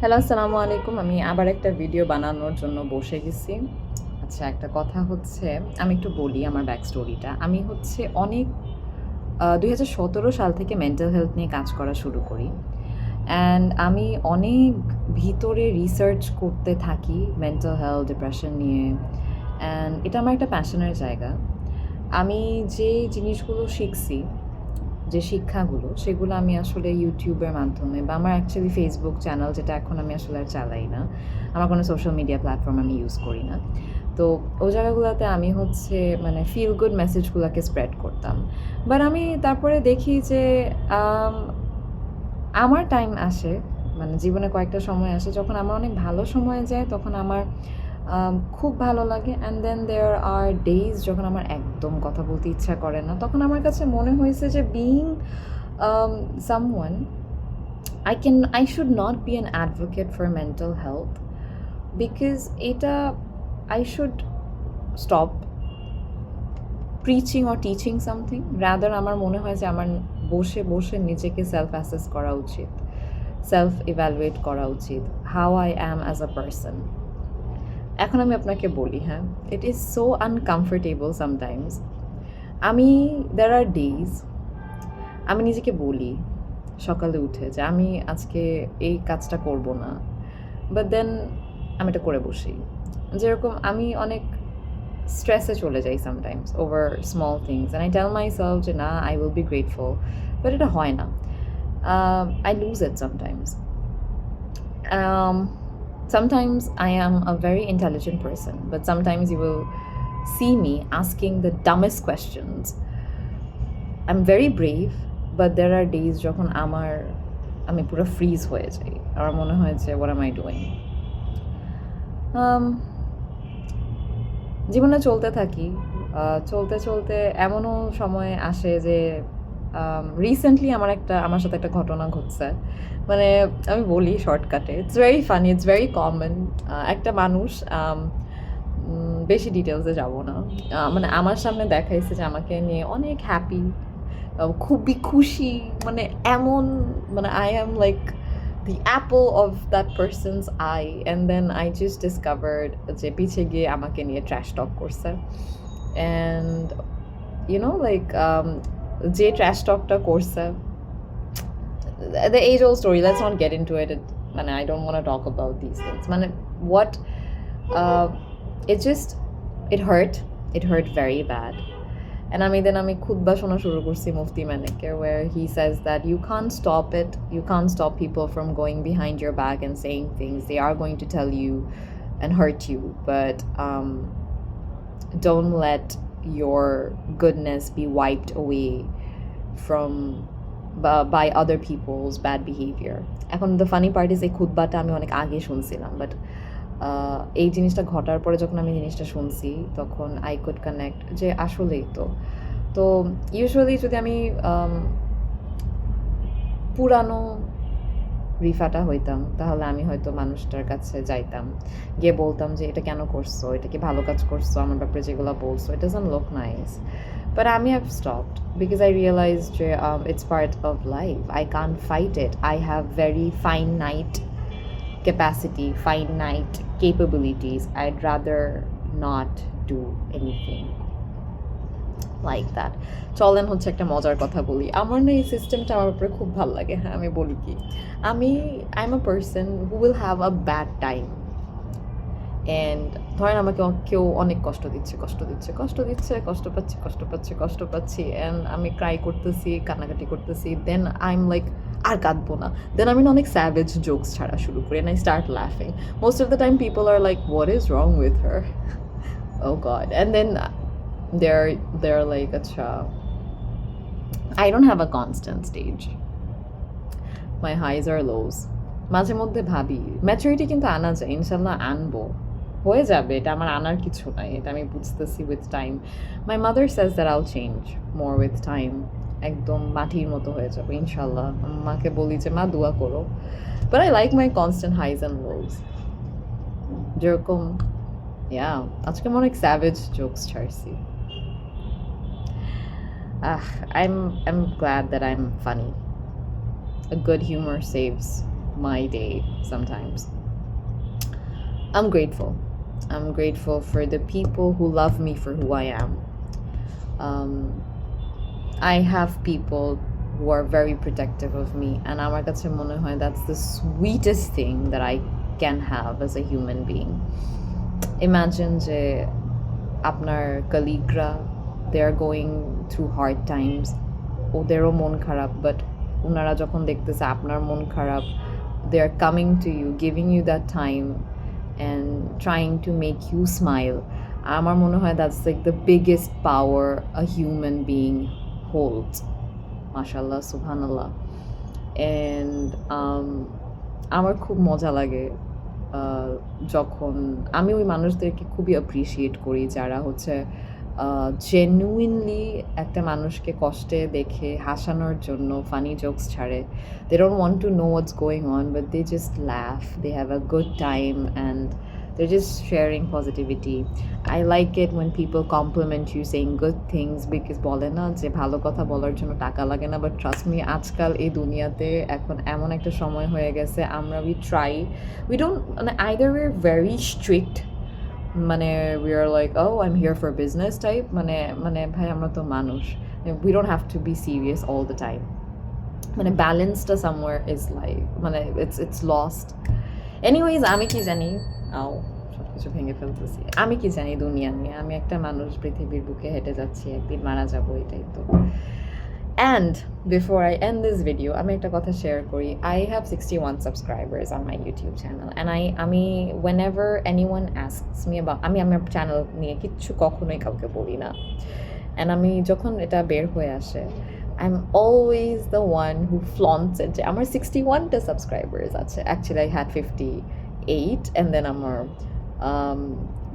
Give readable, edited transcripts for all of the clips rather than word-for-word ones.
Hello, আসসালামু আলাইকুম। আমি আবার একটা ভিডিও বানানোর জন্য বসে গেছি। আচ্ছা, একটা কথা হচ্ছে, আমি একটু বলি আমার ব্যাক স্টোরিটা। আমি হচ্ছে অনেক ২০১৭ সাল থেকে মেন্টাল হেলথ নিয়ে কাজ করা শুরু করি। অ্যান্ড আমি অনেক ভিতরে রিসার্চ করতে থাকি মেন্টাল হেলথ, ডিপ্রেশন নিয়ে। অ্যান্ড এটা আমার একটা প্যাশনের জায়গা। আমি যে জিনিসগুলো শিখছি, যে শিক্ষাগুলো, সেগুলো আমি আসলে ইউটিউবের মাধ্যমে বা আমার অ্যাকচুয়ালি ফেসবুক চ্যানেল, যেটা এখন আমি আসলে আর চালাই না। আমার কোনো সোশ্যাল মিডিয়া প্ল্যাটফর্ম আমি ইউজ করি না। তো ওই জায়গাগুলোতে আমি হচ্ছে মানে ফিল গুড মেসেজগুলোকে স্প্রেড করতাম। বাট আমি তারপরে দেখি যে আম আমার টাইম আসে, মানে জীবনে কয়েকটা সময় আসে যখন আমার অনেক ভালো সময় যায়, তখন আমার খুব ভালো লাগে। And then there R days যখন আমার একদম কথা বলতে ইচ্ছা করে না। তখন আমার কাছে মনে হয়েছে যে being someone, I should not be an advocate for mental health because এটা I should stop preaching or teaching something. Rather আমার মনে হয় যে আমার বসে বসে নিজেকে সেলফ অ্যাসেস করা উচিত, সেলফ ইভ্যালুয়েট করা উচিত, how I am as a person. এখন আমি আপনাকে বলি, হ্যাঁ, it is so uncomfortable sometimes. আমি there are days আমি নিজেকে বলি সকালে উঠে যে আমি আজকে এই কাজটা করব না। বাট দেন আমি এটা করে বসি। যেরকম আমি অনেক স্ট্রেসে চলে যাই sometimes over small things and I tell myself যে না, I will be grateful. But এটা হয় না। I lose it sometimes. Sometimes I am a very intelligent person, but sometimes you will see me asking the dumbest questions. I'm very brave, but there are days যখন আমি পুরো fridge হয়ে যাই। আমার মনে হয় যে what am I doing? Um, জীবনে চলতে থাকি। চলতে চলতে এমনও সময় আসে যে রিসেন্টলি আমার সাথে একটা ঘটনা ঘটছে। মানে আমি বলি শর্টকাটে, it's very funny, it's very common. একটা মানুষ, বেশি ডিটেলসে যাব না। মানে আমার সামনে দেখাইছে যে আমাকে নিয়ে অনেক হ্যাপি, খুবই খুশি। মানে এমন, মানে I am like the apple of that person's eye, and then I just discovered যে পিছে গিয়ে আমাকে নিয়ে trash talk করছে। And you know, like যে trash talkটা করছে, the age old story, let's not get into it. মানে I don't want to talk about these things. মানে what uh, it just it hurt very bad. And আমি খুতবা শোনা শুরু করছি মুফতি মানিকের, where he says that you can't stop it. You can't stop people from going behind your back and saying things. They are going to tell you and hurt you, but don't let your goodness be wiped away from by other people's bad behavior. এখন the funny part is এই খুতবাটা আমি অনেক আগে শুনছিলাম, but এই জিনিসটা ঘটার পরে যখন আমি জিনিসটা শুনছি, তখন আই কুড কানেক্ট যে আসলেই তো। তো ইউজুয়ালি যদি আমি পুরানো রিফাটা হইতাম, তাহলে আমি হয়তো মানুষটার কাছে যাইতাম, গিয়ে বলতাম যে এটা কেন করছো, এটা কি ভালো কাজ করছো, আমার ব্যাপারে যেগুলো বলছো it doesn't look nice. But আমি have stopped because I realized যে it's part of life. I can't fight it. I have very finite capacity, finite capabilities. I'd rather not do anything like that. চলেন হচ্ছে একটা মজার কথা বলি। আমার না এই সিস্টেমটা আমার উপরে খুব ভালো লাগে। হ্যাঁ, আমি বলি কি, I'm a person who will have a bad time. And ধরেন আমাকে কেউ অনেক কষ্ট দিচ্ছে, কষ্ট পাচ্ছি, অ্যান্ড আমি ক্রাই করতেছি, কান্নাকাটি করতেছি। দেন আই এম লাইক, আর কাঁদবো না। দেন আমি না অনেক স্যাভেজ জোকস ছাড়া শুরু করি, অ্যান্ড আই স্টার্ট লাফিং। Most of the time people are like, what is wrong with her? Oh god. And then they're like, acha, I don't have a constant stage. My highs are lows. মাঝে মধ্যে ভাবি maturity কিন্তু আনা যায়, ইনশাল্লাহ আনবো, হয়ে যাবে। এটা আমার আনার কিছু নাই, এটা আমি বুঝতেছি with time. My mother says that আইল চেঞ্জ মোর উইথ টাইম। একদম মাটির মতো হয়ে যাবে ইনশাল্লাহ। মাকে বলি যে মা দোয়া করো। But I like my constant highs and lows. যেরকম আজকে আমি অনেক স্যাভেজ জোকস ছাড়ছি। I'm glad that I'm funny. A good humor saves my day sometimes. I'm grateful. I'm grateful for the people who love me for who I am. I have people who are very protective of me, and আমার কাছে মনে হয় that's the sweetest thing that I can have as a human being. Imagine যে আপনার কলিগরা, they are going through hard times, ওদেরও মন খারাপ, বাট ওনারা যখন দেখতেছে আপনার মন খারাপ, they are coming to you, giving you that time and trying to make you smile. আমার মনে হয় that's like the biggest power a human being holds. Mashallah, subhanallah. And আমার খুব মজা লাগে যখন আমি ওই মানুষদেরকে খুবই অ্যাপ্রিসিয়েট করি যারা হচ্ছে জেনুইনলি একটা মানুষকে কষ্টে দেখে হাসানোর জন্য ফানি জোকস ছাড়ে। They don't want to know what's going on, but they just laugh, they have a good time and they're just sharing positivity. I like it when people compliment you saying good things, because বলে না যে ভালো কথা বলার জন্য টাকা লাগে না, বাট ট্রাস্ট মি আজকাল এই দুনিয়াতে এখন এমন একটা সময় হয়ে গেছে আমরা we don't মানে either we're very strict, মানে we are like oh I'm here for business type, মানে ভাই আমরা তো মানুষ, we don't have to be serious all the time. মানে ব্যালেন্সটা somewhere is like মানে it's lost. Anyways, আমি কি জানি সব কিছু ভেঙে ফেলতেছি, আমি কি জানি দুনিয়া নিয়ে, আমি একটা মানুষ পৃথিবীর বুকে হেঁটে যাচ্ছি, একদিন মারা যাবো, এটাই তো। And before I end this video, আমি একটা কথা শেয়ার করি, I have 61 subscribers on my YouTube channel, and আমি whenever anyone asks me about, আমি আমার চ্যানেল নিয়ে কিচ্ছু কখনোই কাউকে বলি না, and আমি যখন এটা বের হয়ে আসে I'm always the one who flaunts it. আমার 61টা subscribers আছে. Actually, I had 58, and then আমার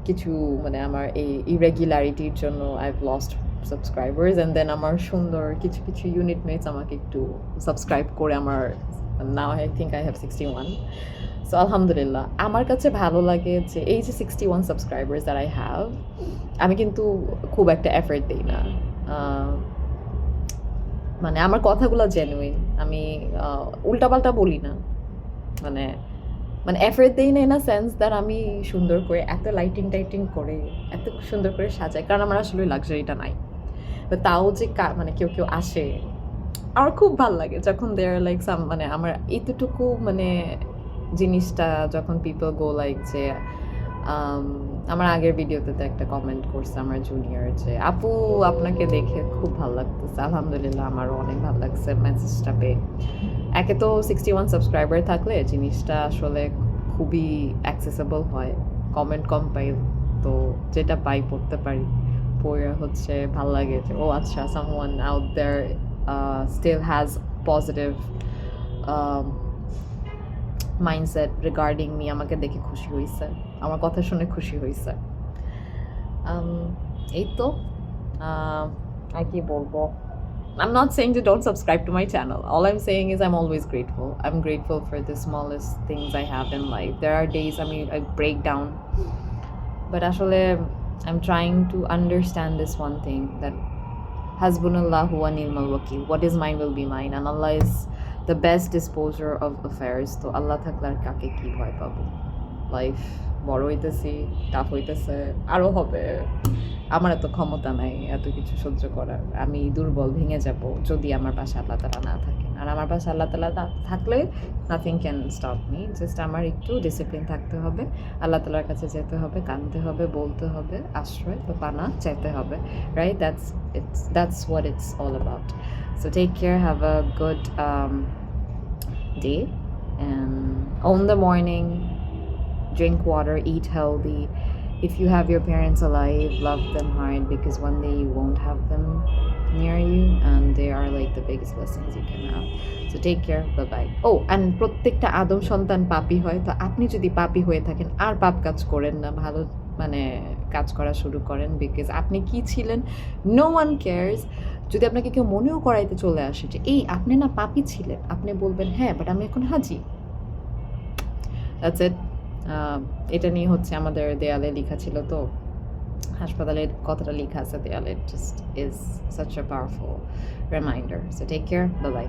কিছু মানে আমার এই irregularityর জন্য I've lost subscribers, and then আমার সুন্দর কিছু unit mates আমাকে একটু subscribe করে আমার now I think I have 61. So alhamdulillah, আমার কাছে ভালো লাগে যে এই যে 61 subscribers that I have, আমি কিন্তু খুব একটা effort দেই না, মানে আমার কথাগুলো জেনুইন, আমি উল্টাপাল্টা বলি না, মানে এফোর্ট দেই না ইন আ সেন্স দ্যাট আমি সুন্দর করে এত লাইটিং করে এত সুন্দর করে সাজাই, কারণ আমার আসলে লাক্সারিটা নাই। তো তাও যে মানে কেউ আসে, আমার খুব ভালো লাগে যখন দে আর লাইক সাম, মানে আমার এতটুকু মানে জিনিসটা যখন পিপল গো লাইক যে আমার আগের ভিডিওতে তো একটা কমেন্ট করছে আমার জুনিয়র যে আপু আপনাকে দেখে খুব ভালো লাগতেছে, আলহামদুলিল্লাহ আমারও অনেক ভালো লাগছে মেসেজটা পেয়ে। একে তো 61 সাবস্ক্রাইবার থাকলে জিনিসটা আসলে খুবই অ্যাক্সেসেবল হয়, কমেন্ট কম পাই, তো যেটা পাই পড়তে পারি, পড়ে হচ্ছে ভালো লাগে যে ও আচ্ছা someone out there still has positive mindset regarding me, আমাকে দেখে খুশি হয়েছে, আমার কথা শুনে খুশি হয়েছে, এই তো। আর কি বলবো, I'm not saying to don't subscribe to my channel. All I'm saying is I'm always grateful. I'm grateful for the smallest things I have in life. There are days I break down, but actually I'm trying to understand this one thing, that Hasbunallahu wa ni'mal wakil. What is mine will be mine, and Allah is the best disposer of affairs. So Allah থাকলে কাকে কি ভয় পাবো, life বড় হইতেছি, tough হইতেছে, আরও হবে, আমার এত ক্ষমতা নাই এত কিছু সহ্য করার, আমি দুর্বল, ভেঙে যাব যদি আমার পাশে আল্লাহ তাআলা না থাকেন। আর আমার পাশে আল্লাহ তাআলা থাকলে nothing can stop me, just আমার একটু ডিসিপ্লিন থাকতে হবে, আল্লাহ তাআলার কাছে যেতে হবে, কাঁদতে হবে, বলতে হবে, আশ্রয় তো পানা চাইতে হবে, right? That's what it's all about. So take care, have a good day, and own the morning, drink water, eat healthy. If you have your parents alive, love them hard, because one day you won't have them near you, and they are like the biggest blessings you can have. So take care, bye bye. Oh, and প্রত্যেকটা আদম সন্তান পাপী হয়, তো আপনি যদি পাপী হয়ে থাকেন আর পাপ কাজ করেন না, ভালো মানে কাজ করা শুরু করেন, বিকজ আপনি কি ছিলেন নো ওয়ান কেয়ার্স। যদি আপনাকে কেউ মনেও করাইতে চলে আসে যে এই আপনি না পাপী ছিলেন, আপনি বলবেন হ্যাঁ বাট আমি এখন হাজি। That's it. এটা নিয়ে হচ্ছে আমাদের দেয়ালে লেখা ছিল, তো হাসপাতালের কথাটা লেখা আছে দেয়ালে, just is such a powerful reminder. So take care, bye by.